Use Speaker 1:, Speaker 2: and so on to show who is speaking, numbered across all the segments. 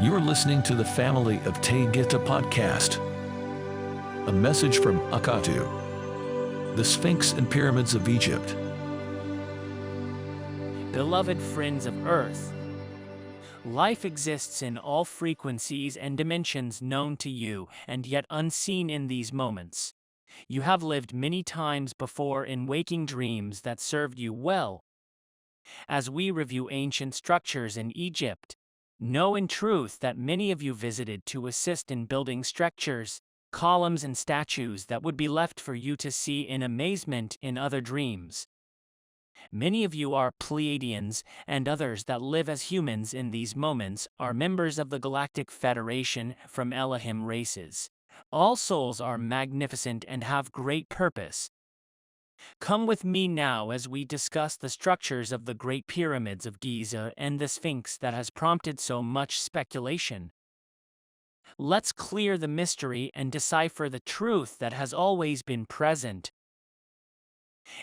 Speaker 1: You're listening to the Family of Taygeta podcast. A message from Akatu, the Sphinx and Pyramids of Egypt.
Speaker 2: Beloved friends of Earth, life exists in all frequencies and dimensions known to you and yet unseen in these moments. You have lived many times before in waking dreams that served you well. As we review ancient structures in Egypt, know in truth that many of you visited to assist in building structures, columns and statues that would be left for you to see in amazement in other dreams. Many of you are Pleiadians, and others that live as humans in these moments are members of the Galactic Federation from Elohim races. All souls are magnificent and have great purpose. Come with me now as we discuss the structures of the Great Pyramids of Giza and the Sphinx that has prompted so much speculation. Let's clear the mystery and decipher the truth that has always been present.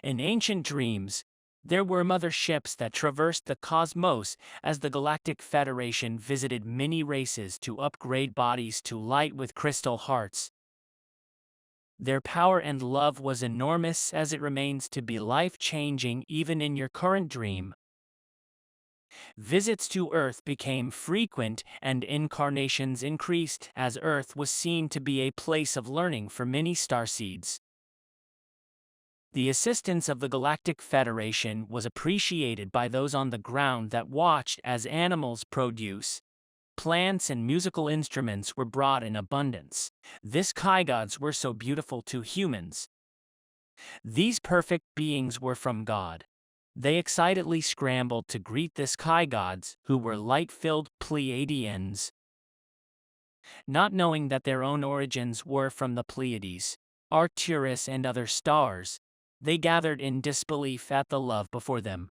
Speaker 2: In ancient dreams, there were mother ships that traversed the cosmos as the Galactic Federation visited many races to upgrade bodies to light with crystal hearts. Their power and love was enormous as it remains to be life-changing even in your current dream. Visits to Earth became frequent and incarnations increased as Earth was seen to be a place of learning for many starseeds. The assistance of the Galactic Federation was appreciated by those on the ground that watched as animals, produce, plants and musical instruments were brought in abundance. These Kai gods were so beautiful to humans. These perfect beings were from God. They excitedly scrambled to greet these Kai gods, who were light-filled Pleiadians. Not knowing that their own origins were from the Pleiades, Arcturus and other stars, they gathered in disbelief at the love before them.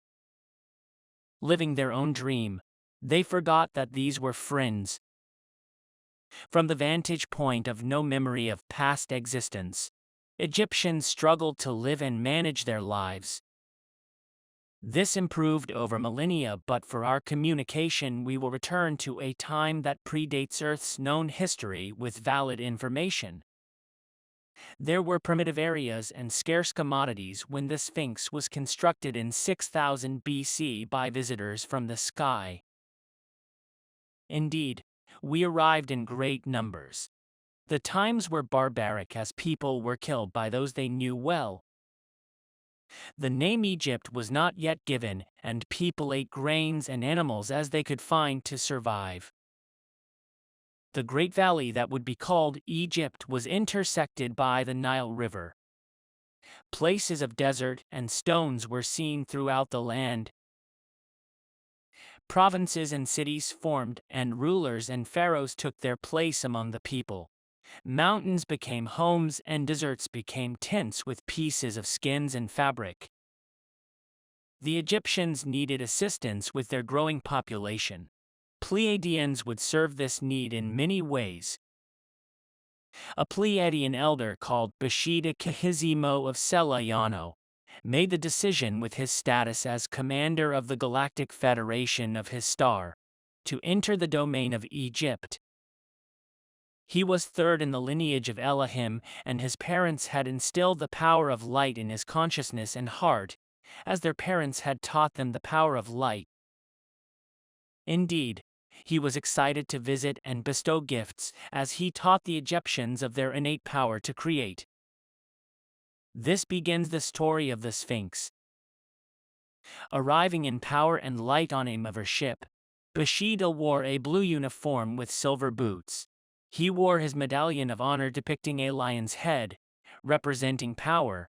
Speaker 2: Living their own dream, they forgot that these were friends. From the vantage point of no memory of past existence, Egyptians struggled to live and manage their lives. This improved over millennia, but for our communication we will return to a time that predates Earth's known history with valid information. There were primitive areas and scarce commodities when the Sphinx was constructed in 6000 BC by visitors from the sky. Indeed, we arrived in great numbers. The times were barbaric as people were killed by those they knew well. The name Egypt was not yet given, and people ate grains and animals as they could find to survive. The great valley that would be called Egypt was intersected by the Nile River. Places of desert and stones were seen throughout the land. Provinces and cities formed, and rulers and pharaohs took their place among the people. Mountains became homes and deserts became tents with pieces of skins and fabric. The Egyptians needed assistance with their growing population. Pleiadians would serve this need in many ways. A Pleiadian elder called Bashida Kahizimo of Selayano made the decision with his status as commander of the Galactic Federation of his star to enter the domain of Egypt. He was third in the lineage of Elohim, and his parents had instilled the power of light in his consciousness and heart, as their parents had taught them the power of light. Indeed, he was excited to visit and bestow gifts as he taught the Egyptians of their innate power to create. This begins the story of the Sphinx. Arriving in power and light on a mother ship, Bashida wore a blue uniform with silver boots. He wore his medallion of honor depicting a lion's head, representing power.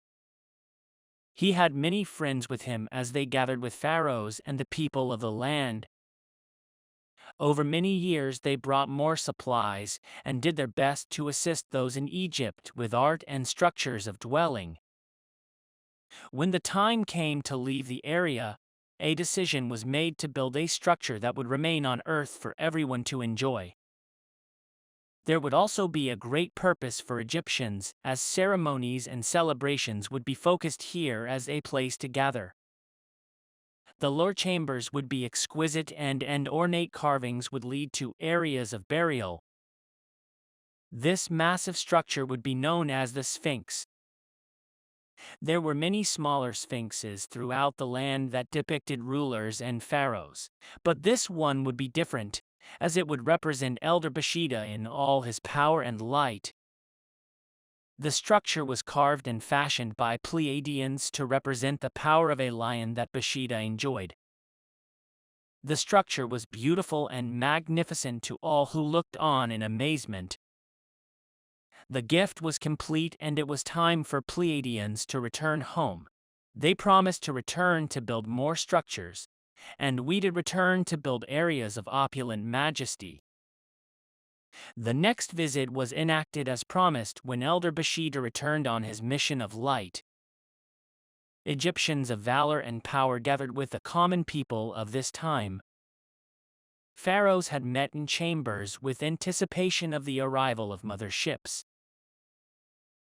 Speaker 2: He had many friends with him as they gathered with pharaohs and the people of the land. Over many years they brought more supplies and did their best to assist those in Egypt with art and structures of dwelling. When the time came to leave the area, a decision was made to build a structure that would remain on Earth for everyone to enjoy. There would also be a great purpose for Egyptians, as ceremonies and celebrations would be focused here as a place to gather. The lower chambers would be exquisite and ornate carvings would lead to areas of burial. This massive structure would be known as the Sphinx. There were many smaller sphinxes throughout the land that depicted rulers and pharaohs, but this one would be different, as it would represent Elder Bashida in all his power and light. The structure was carved and fashioned by Pleiadians to represent the power of a lion that Bashida enjoyed. The structure was beautiful and magnificent to all who looked on in amazement. The gift was complete and it was time for Pleiadians to return home. They promised to return to build more structures, and we did return to build areas of opulent majesty. The next visit was enacted as promised when Elder Bashida returned on his mission of light. Egyptians of valor and power gathered with the common people of this time. Pharaohs had met in chambers with anticipation of the arrival of mother ships.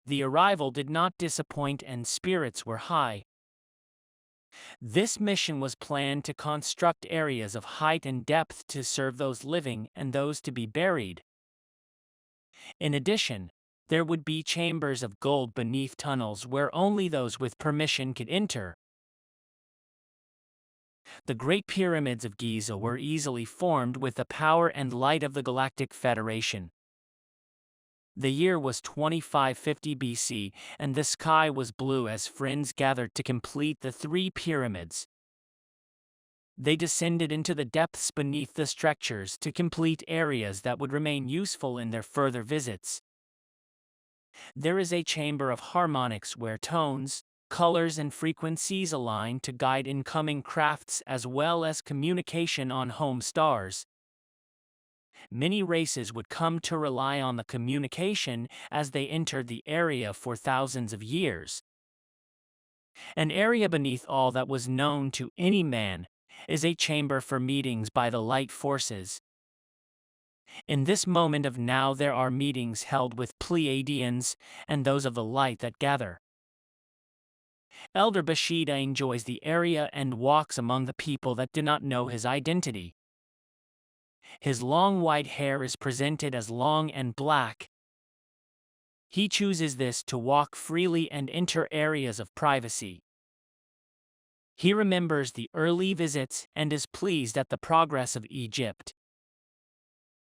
Speaker 2: The arrival did not disappoint and spirits were high. This mission was planned to construct areas of height and depth to serve those living and those to be buried. In addition, there would be chambers of gold beneath tunnels where only those with permission could enter. The Great Pyramids of Giza were easily formed with the power and light of the Galactic Federation. The year was 2550 BC, and the sky was blue as friends gathered to complete the 3 pyramids. They descended into the depths beneath the structures to complete areas that would remain useful in their further visits. There is a chamber of harmonics where tones, colors, and frequencies align to guide incoming crafts as well as communication on home stars. Many races would come to rely on the communication as they entered the area for thousands of years. An area beneath all that was known to any man is a chamber for meetings by the light forces. In this moment of now there are meetings held with Pleiadians and those of the light that gather. Elder Bashida enjoys the area and walks among the people that do not know his identity. His long white hair is presented as long and black. He chooses this to walk freely and enter areas of privacy. He remembers the early visits and is pleased at the progress of Egypt.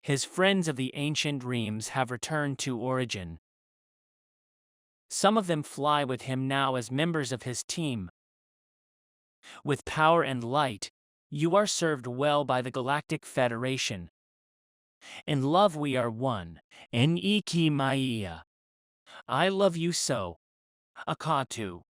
Speaker 2: His friends of the ancient realms have returned to origin. Some of them fly with him now as members of his team. With power and light, you are served well by the Galactic Federation. In love we are one, en iki maia. I love you so. Akatu.